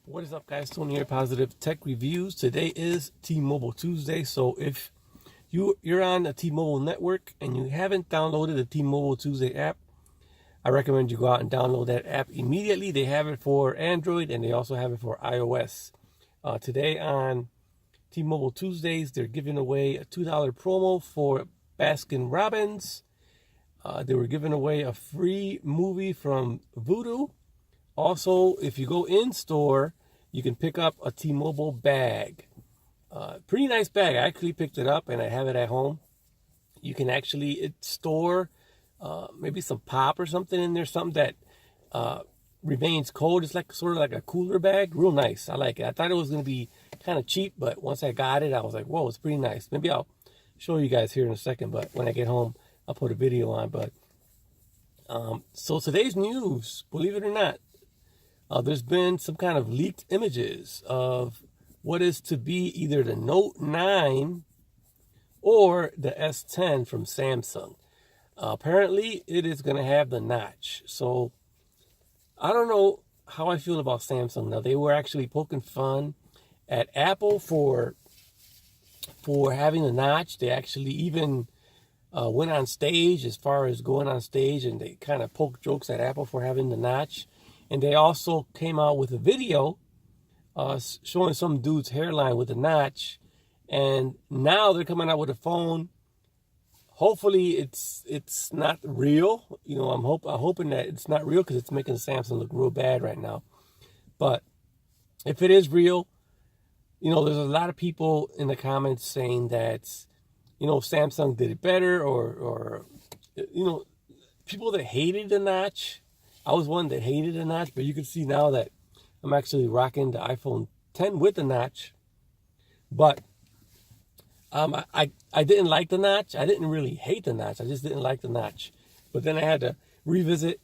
What is up, guys? Tony here, Positive Tech Reviews. Today is T-Mobile Tuesday, so if you're on the T-Mobile network and you haven't downloaded the T-Mobile Tuesday app, I recommend you go out and download that app immediately. They have it for Android and they also have it for iOS. Today on T-Mobile Tuesdays, they're giving away a $2 promo for Baskin Robbins. They were giving away a free movie from Vudu. Also, if you go in store, you can pick up a T-Mobile bag. Pretty nice bag. I actually picked it up and I have it at home. You can actually store maybe some pop or something in there, something that remains cold. It's like sort of like a cooler bag. Real nice. I like it. I thought it was going to be kind of cheap, but once I got it, I was like, whoa, it's pretty nice. Maybe I'll show you guys here in a second, but when I get home, I'll put a video on. But so today's news, believe it or not, there's been some kind of leaked images of what is to be either the Note 9 or the S10 from Samsung. Apparently, it is going to have the notch. So, I don't know how I feel about Samsung. Now, they were actually poking fun at Apple for having the notch. They actually even went on stage, as far as going on stage, and they kind of poked jokes at Apple for having the notch. And they also came out with a video showing some dude's hairline with a notch. And now they're coming out with a phone. Hopefully it's not real. You know, I'm hoping that it's not real because it's making Samsung look real bad right now. But if it is real, you know, there's a lot of people in the comments saying that, you know, Samsung did it better, or you know, people that hated the notch. I was one that hated the notch, but you can see now that I'm actually rocking the iPhone 10 with the notch. But I didn't like the notch. I didn't really hate the notch. I just didn't like the notch. But then I had to revisit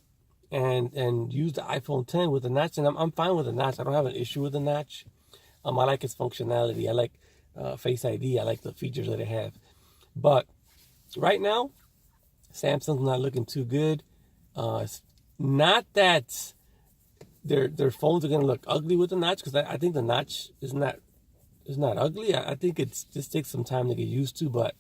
and use the iPhone 10 with the notch, and I'm fine with the notch. I don't have an issue with the notch. I like its functionality. I like Face ID. I like the features that it have. But right now, Samsung's not looking too good. Not that their phones are going to look ugly with the notch, because I think the notch is not ugly. I think it just takes some time to get used to. But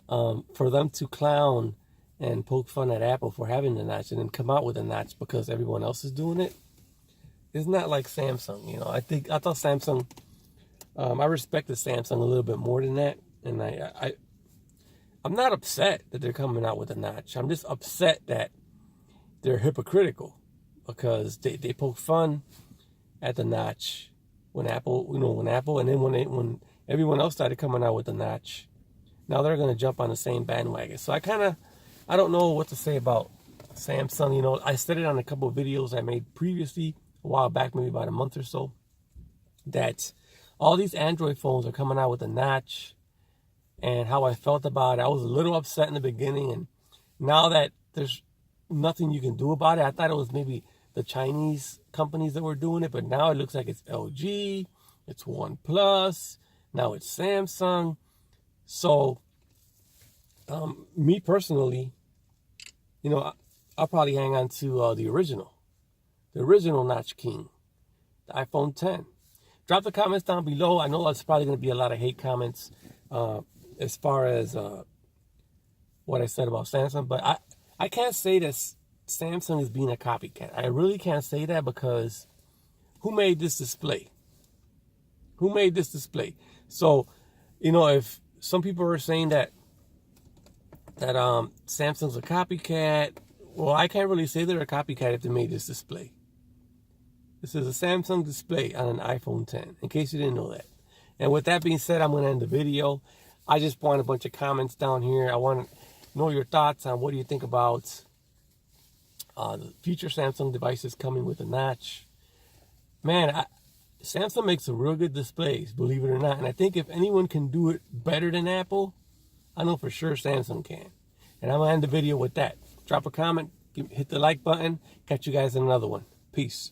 for them to clown and poke fun at Apple for having the notch and then come out with a notch because everyone else is doing it, it's not like Samsung. You know, I thought Samsung. I respected Samsung a little bit more than that, and I'm not upset that they're coming out with a notch. I'm just upset that they're hypocritical because they poke fun at the notch when Apple, and then when everyone else started coming out with the notch, now they're going to jump on the same bandwagon. So I don't know what to say about Samsung. You know, I said it on a couple of videos I made previously, a while back, maybe about a month or so, that all these Android phones are coming out with a notch. And how I felt about it. I was a little upset in the beginning, and now that there's nothing you can do about it, I thought it was maybe the Chinese companies that were doing it, but now it looks like it's LG, it's OnePlus, now it's Samsung. So, me personally, you know, I'll probably hang on to the original Notch King, the iPhone 10. Drop the comments down below. I know there's probably going to be a lot of hate comments as far as what I said about Samsung, but I can't say that Samsung is being a copycat. I really can't say that, because who made this display? Who made this display? So, you know, if some people are saying that Samsung's a copycat, well, I can't really say they're a copycat if they made this display. This is a Samsung display on an iPhone 10, in case you didn't know that. And with that being said, I'm going to end the video. I just want a bunch of comments down here. I want to know your thoughts on what do you think about the future Samsung devices coming with a notch. Man, Samsung makes some real good displays, believe it or not. And I think if anyone can do it better than Apple, I know for sure Samsung can. And I'm going to end the video with that. Drop a comment, hit the like button. Catch you guys in another one. Peace.